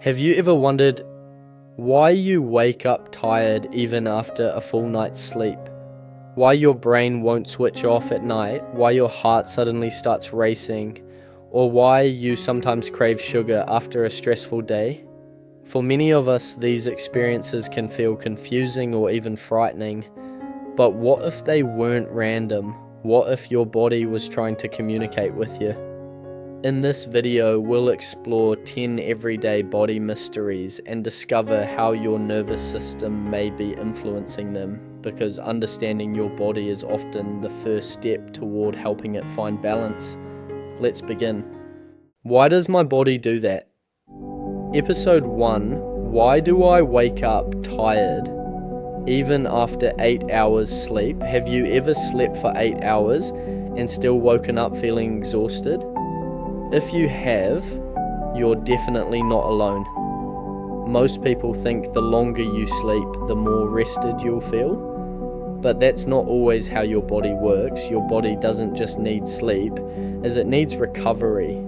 Have you ever wondered why you wake up tired even after a full night's sleep? Why your brain won't switch off at night? Why your heart suddenly starts racing? Or why you sometimes crave sugar after a stressful day? For many of us, these experiences can feel confusing or even frightening. But what if they weren't random? What if your body was trying to communicate with you? In this video, we'll explore 10 everyday body mysteries and discover how your nervous system may be influencing them, because understanding your body is often the first step toward helping it find balance. Let's begin. Why does my body do that? Episode 1, why do I wake up tired even after 8 hours sleep? Have you ever slept for 8 hours and still woken up feeling exhausted? If you have, you're definitely not alone. Most people think the longer you sleep, the more rested you'll feel. But that's not always how your body works. Your body doesn't just need sleep, as it needs recovery.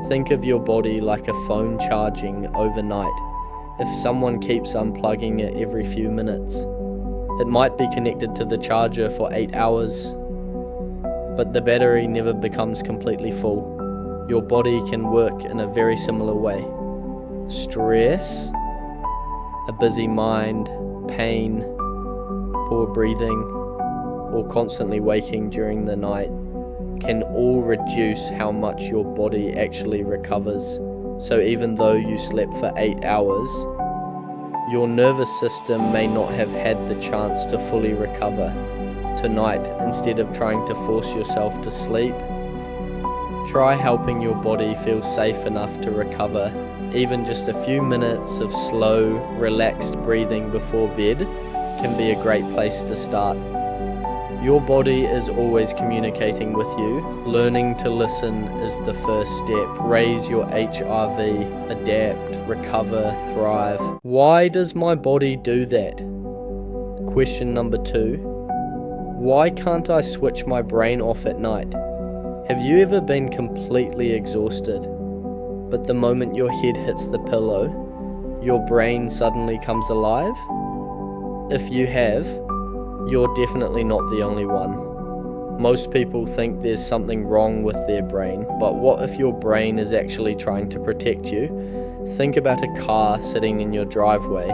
Think of your body like a phone charging overnight. If someone keeps unplugging it every few minutes, it might be connected to the charger for 8 hours, but the battery never becomes completely full. Your body can work in a very similar way. Stress, a busy mind, pain, poor breathing, or constantly waking during the night can all reduce how much your body actually recovers. So even though you slept for 8 hours, your nervous system may not have had the chance to fully recover. Tonight, instead of trying to force yourself to sleep, try helping your body feel safe enough to recover. Even just a few minutes of slow, relaxed breathing before bed can be a great place to start. Your body is always communicating with you. Learning to listen is the first step. Raise your HRV, adapt, recover, thrive. Why does my body do that? Question number 2. Why can't I switch my brain off at night? Have you ever been completely exhausted, but the moment your head hits the pillow, your brain suddenly comes alive? If you have, you're definitely not the only one. Most people think there's something wrong with their brain, but what if your brain is actually trying to protect you? Think about a car sitting in your driveway.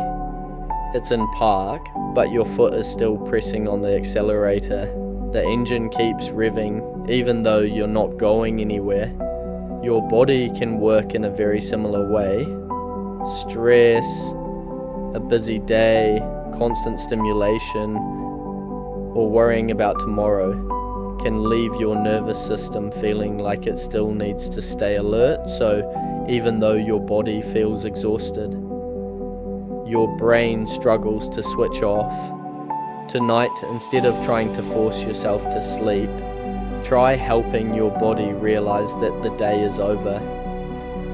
It's in park, but your foot is still pressing on the accelerator. The engine keeps revving, even though you're not going anywhere. Your body can work in a very similar way. Stress, a busy day, constant stimulation, or worrying about tomorrow can leave your nervous system feeling like it still needs to stay alert. So even though your body feels exhausted, your brain struggles to switch off. Tonight, instead of trying to force yourself to sleep, try helping your body realize that the day is over.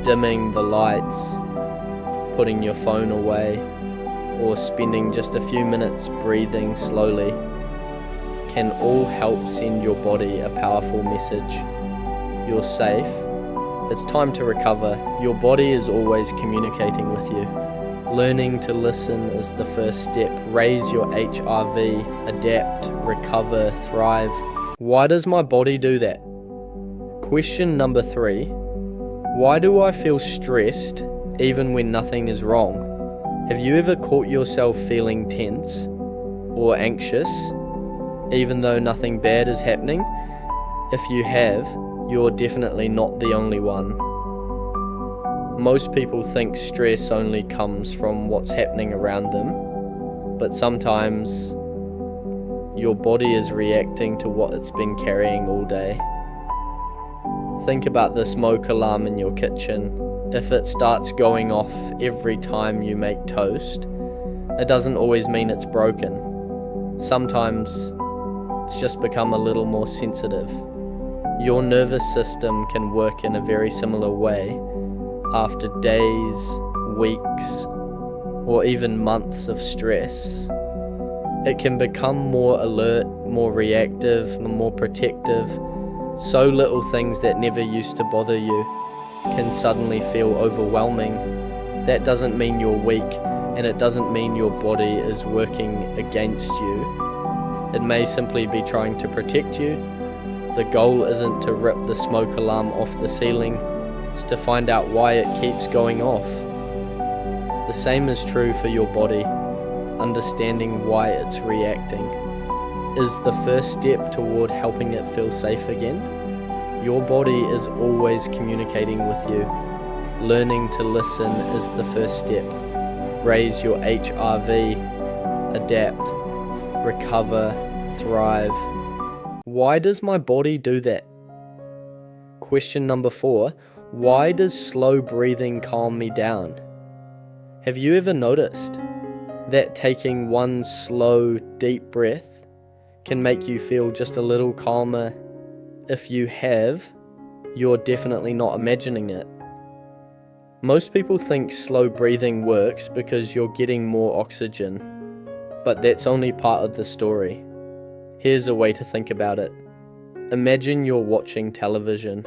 Dimming the lights, putting your phone away, or spending just a few minutes breathing slowly can all help send your body a powerful message. You're safe. It's time to recover. Your body is always communicating with you. Learning to listen is the first step. Raise your HRV, adapt, recover, thrive. Why does my body do that? Question number 3. Why do I feel stressed even when nothing is wrong? Have you ever caught yourself feeling tense or anxious even though nothing bad is happening? If you have, you're definitely not the only one. Most people think stress only comes from what's happening around them, but sometimes your body is reacting to what it's been carrying all day. Think about the smoke alarm in your kitchen. If it starts going off every time you make toast, it doesn't always mean it's broken. Sometimes it's just become a little more sensitive. Your nervous system can work in a very similar way. After days, weeks, or even months of stress, it can become more alert, more reactive, more protective. So little things that never used to bother you can suddenly feel overwhelming. That doesn't mean you're weak, and it doesn't mean your body is working against you. It may simply be trying to protect you. The goal isn't to rip the smoke alarm off the ceiling, it's to find out why it keeps going off. The same is true for your body. Understanding why it's reacting is the first step toward helping it feel safe again. Your body is always communicating with you. Learning to listen is the first step. Raise your HRV, adapt, recover, thrive. Why does my body do that? Question number 4, why does slow breathing calm me down? Have you ever noticed that taking one slow, deep breath can make you feel just a little calmer? If you have, you're definitely not imagining it. Most people think slow breathing works because you're getting more oxygen, but that's only part of the story. Here's a way to think about it. Imagine you're watching television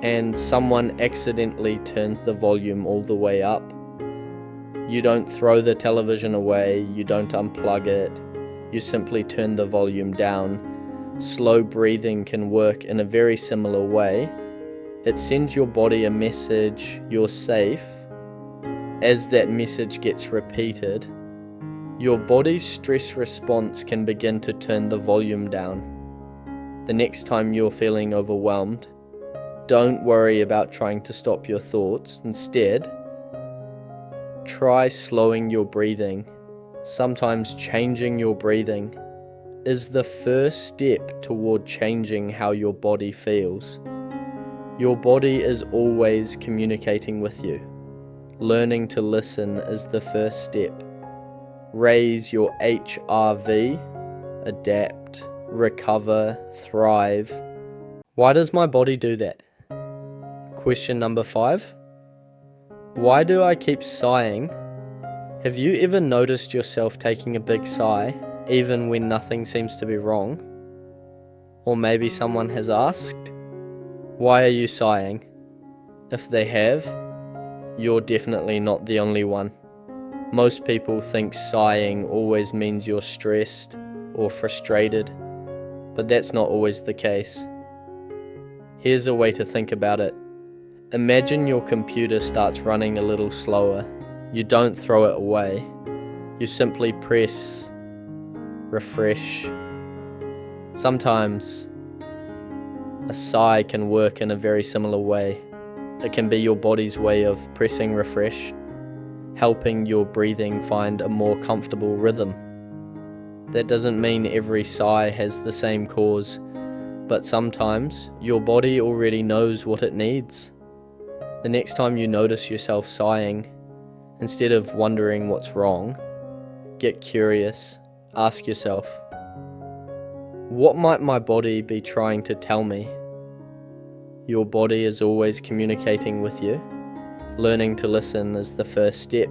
and someone accidentally turns the volume all the way up. You don't throw the television away, you don't unplug it, you simply turn the volume down. Slow breathing can work in a very similar way. It sends your body a message, you're safe. As that message gets repeated, your body's stress response can begin to turn the volume down. The next time you're feeling overwhelmed, don't worry about trying to stop your thoughts. Instead, try slowing your breathing. Sometimes changing your breathing is the first step toward changing how your body feels. Your body is always communicating with you. Learning to listen is the first step. Raise your HRV, adapt, recover, thrive. Why does my body do that? Question number 5. Why do I keep sighing? Have you ever noticed yourself taking a big sigh, even when nothing seems to be wrong? Or maybe someone has asked, why are you sighing? If they have, you're definitely not the only one. Most people think sighing always means you're stressed or frustrated, but that's not always the case. Here's a way to think about it. Imagine your computer starts running a little slower. You don't throw it away. You simply press refresh. Sometimes a sigh can work in a very similar way. It can be your body's way of pressing refresh, helping your breathing find a more comfortable rhythm. That doesn't mean every sigh has the same cause, but sometimes your body already knows what it needs. The next time you notice yourself sighing, instead of wondering what's wrong, get curious. Ask yourself, what might my body be trying to tell me? Your body is always communicating with you. Learning to listen is the first step.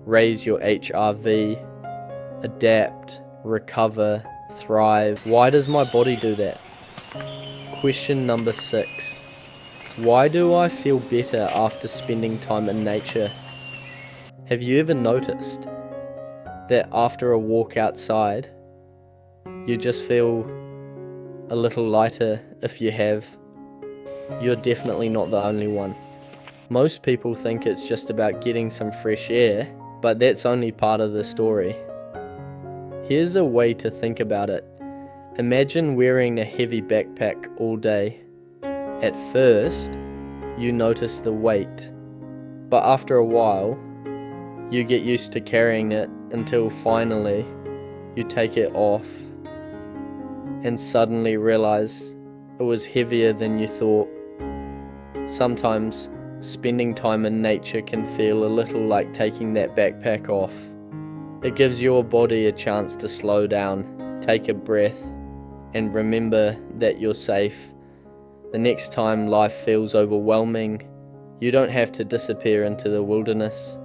Raise your HRV, adapt, recover, thrive. Why does my body do that? Question number 6. Why do I feel better after spending time in nature? Have you ever noticed that after a walk outside, you just feel a little lighter? If you have, you're definitely not the only one. Most people think it's just about getting some fresh air, but that's only part of the story. Here's a way to think about it. Imagine wearing a heavy backpack all day. At first, you notice the weight, but after a while, you get used to carrying it until finally you take it off and suddenly realize it was heavier than you thought. Sometimes spending time in nature can feel a little like taking that backpack off. It gives your body a chance to slow down, take a breath, and remember that you're safe. The next time life feels overwhelming, you don't have to disappear into the wilderness.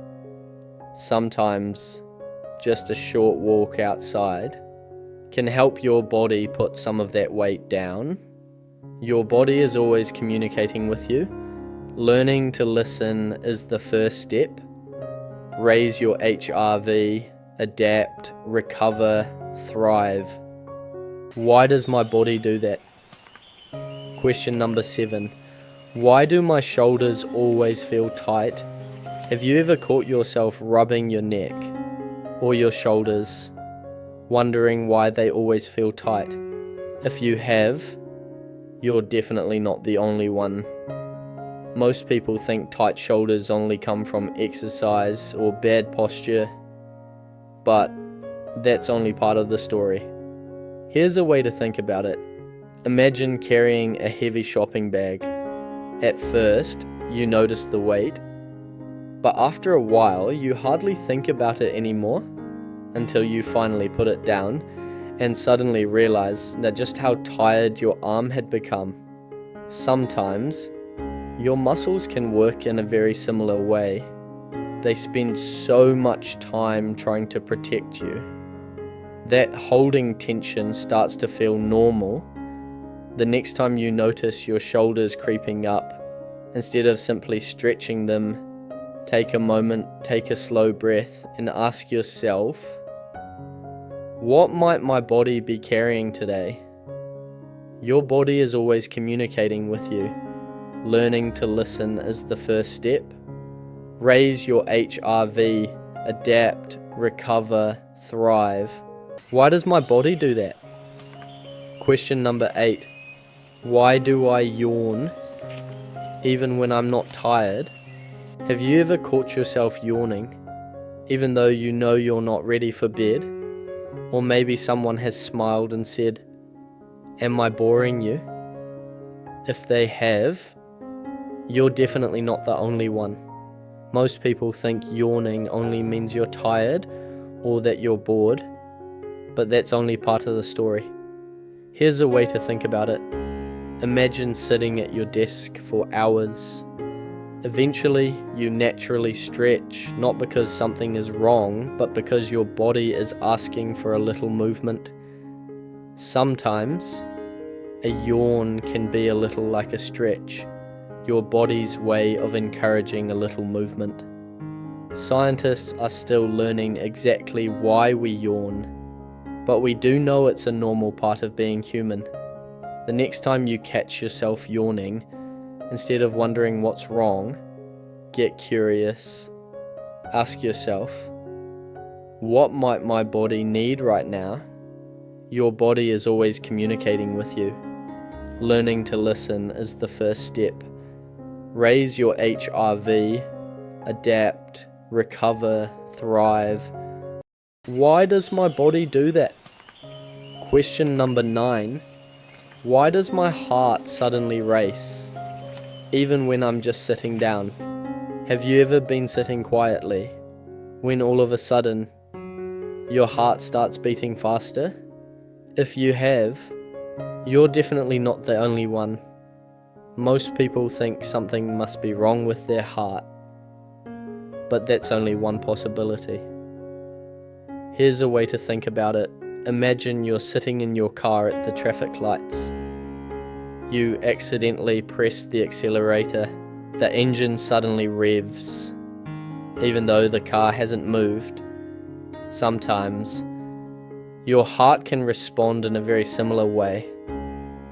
Sometimes just a short walk outside can help your body put some of that weight down. Your body is always communicating with you. Learning to listen is the first step. Raise your HRV, adapt, recover, thrive. Why does my body do that? Question number 7. Why do my shoulders always feel tight? Have you ever caught yourself rubbing your neck or your shoulders, wondering why they always feel tight? If you have, you're definitely not the only one. Most people think tight shoulders only come from exercise or bad posture, but that's only part of the story. Here's a way to think about it. Imagine carrying a heavy shopping bag. At first, you notice the weight, but after a while, you hardly think about it anymore until you finally put it down and suddenly realize that just how tired your arm had become. Sometimes, your muscles can work in a very similar way. They spend so much time trying to protect you. That holding tension starts to feel normal. The next time you notice your shoulders creeping up, instead of simply stretching them, take a moment, take a slow breath, and ask yourself, what might my body be carrying today? Your body is always communicating with you. Learning to listen is the first step. Raise your HRV, adapt, recover, thrive. Why does my body do that? Question number 8. Why do I yawn even when I'm not tired? Have you ever caught yourself yawning, even though you know you're not ready for bed? Or maybe someone has smiled and said, "Am I boring you?" If they have, you're definitely not the only one. Most people think yawning only means you're tired or that you're bored, but that's only part of the story. Here's a way to think about it. Imagine sitting at your desk for hours. Eventually, you naturally stretch, not because something is wrong, but because your body is asking for a little movement. Sometimes, a yawn can be a little like a stretch, your body's way of encouraging a little movement. Scientists are still learning exactly why we yawn, but we do know it's a normal part of being human. The next time you catch yourself yawning, instead of wondering what's wrong, get curious. Ask yourself, what might my body need right now? Your body is always communicating with you. Learning to listen is the first step. Raise your HRV, adapt, recover, thrive. Why does my body do that? Question number 9. Why does my heart suddenly race, even when I'm just sitting down? Have you ever been sitting quietly, when all of a sudden, your heart starts beating faster? If you have, you're definitely not the only one. Most people think something must be wrong with their heart, but that's only one possibility. Here's a way to think about it. Imagine you're sitting in your car at the traffic lights. You accidentally press the accelerator. The engine suddenly revs, even though the car hasn't moved. Sometimes, your heart can respond in a very similar way.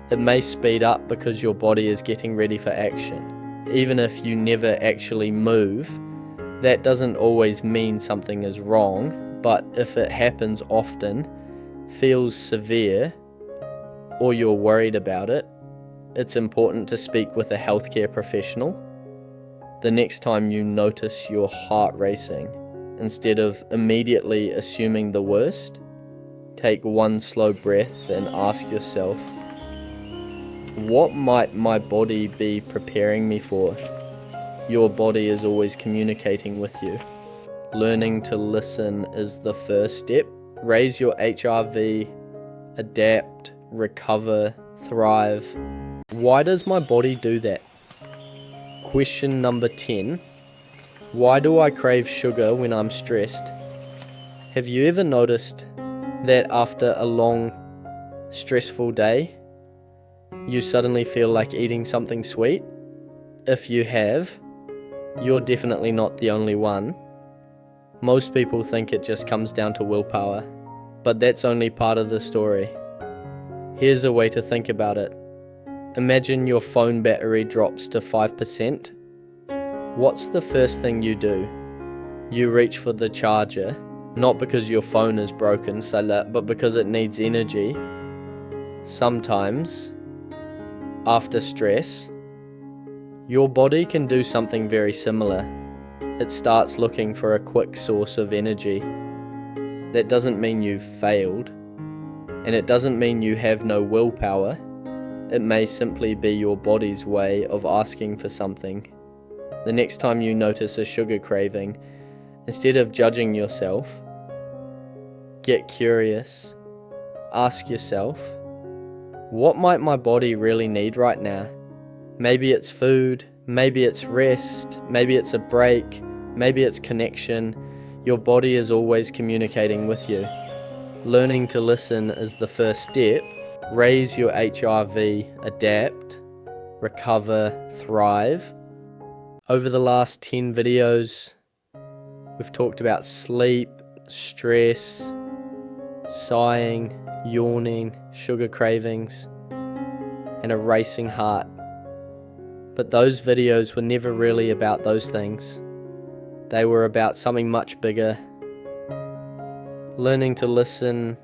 It may speed up because your body is getting ready for action. Even if you never actually move, that doesn't always mean something is wrong, but if it happens often, feels severe, or you're worried about it, it's important to speak with a healthcare professional. The next time you notice your heart racing, instead of immediately assuming the worst, take one slow breath and ask yourself, what might my body be preparing me for? Your body is always communicating with you. Learning to listen is the first step. Raise your HRV, adapt, recover, thrive. Why does my body do that? Question number 10. Why do I crave sugar when I'm stressed? Have you ever noticed that after a long, stressful day, you suddenly feel like eating something sweet? If you have, you're definitely not the only one. Most people think it just comes down to willpower, but that's only part of the story. Here's a way to think about it. Imagine your phone battery drops to 5%. What's the first thing you do? You reach for the charger, not because your phone is broken, but because it needs energy. Sometimes, after stress, your body can do something very similar. It starts looking for a quick source of energy. That doesn't mean you've failed, and it doesn't mean you have no willpower. It may simply be your body's way of asking for something. The next time you notice a sugar craving, instead of judging yourself, get curious. Ask yourself, what might my body really need right now? Maybe it's food, maybe it's rest, maybe it's a break, maybe it's connection. Your body is always communicating with you. Learning to listen is the first step. Raise your HRV, adapt, recover, thrive. Over the last 10 videos, we've talked about sleep, stress, sighing, yawning, sugar cravings, and a racing heart. But those videos were never really about those things. They were about something much bigger. Learning to listen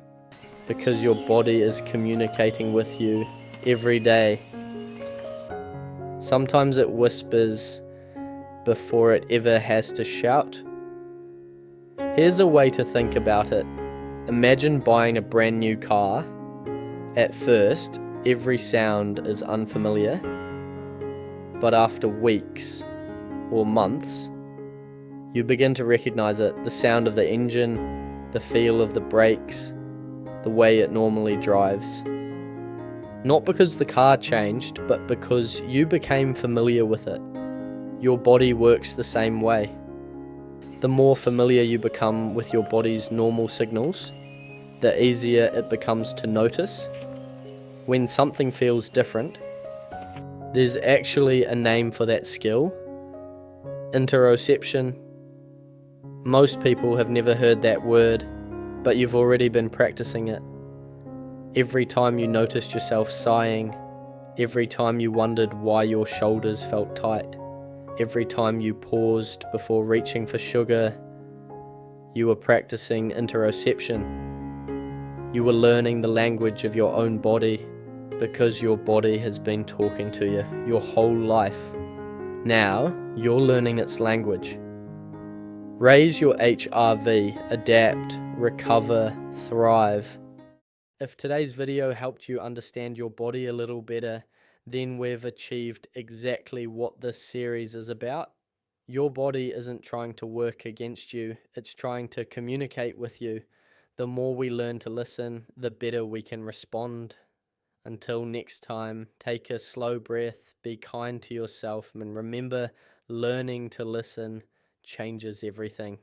because your body is communicating with you every day. Sometimes it whispers before it ever has to shout. Here's a way to think about it. Imagine buying a brand new car. At first, every sound is unfamiliar, but after weeks or months, you begin to recognize it. The sound of the engine, the feel of the brakes, the way it normally drives. Not because the car changed, but because you became familiar with it. Your body works the same way. The more familiar you become with your body's normal signals, the easier it becomes to notice when something feels different. There's actually a name for that skill: interoception. Most people have never heard that word, but you've already been practicing it. Every time you noticed yourself sighing, every time you wondered why your shoulders felt tight, every time you paused before reaching for sugar, you were practicing interoception. You were learning the language of your own body because your body has been talking to you your whole life. Now, you're learning its language. Raise your HRV, adapt, recover, thrive. If today's video helped you understand your body a little better, then we've achieved exactly what this series is about. Your body isn't trying to work against you, it's trying to communicate with you. The more we learn to listen, the better we can respond. Until next time, take a slow breath, be kind to yourself, and remember, learning to listen changes everything.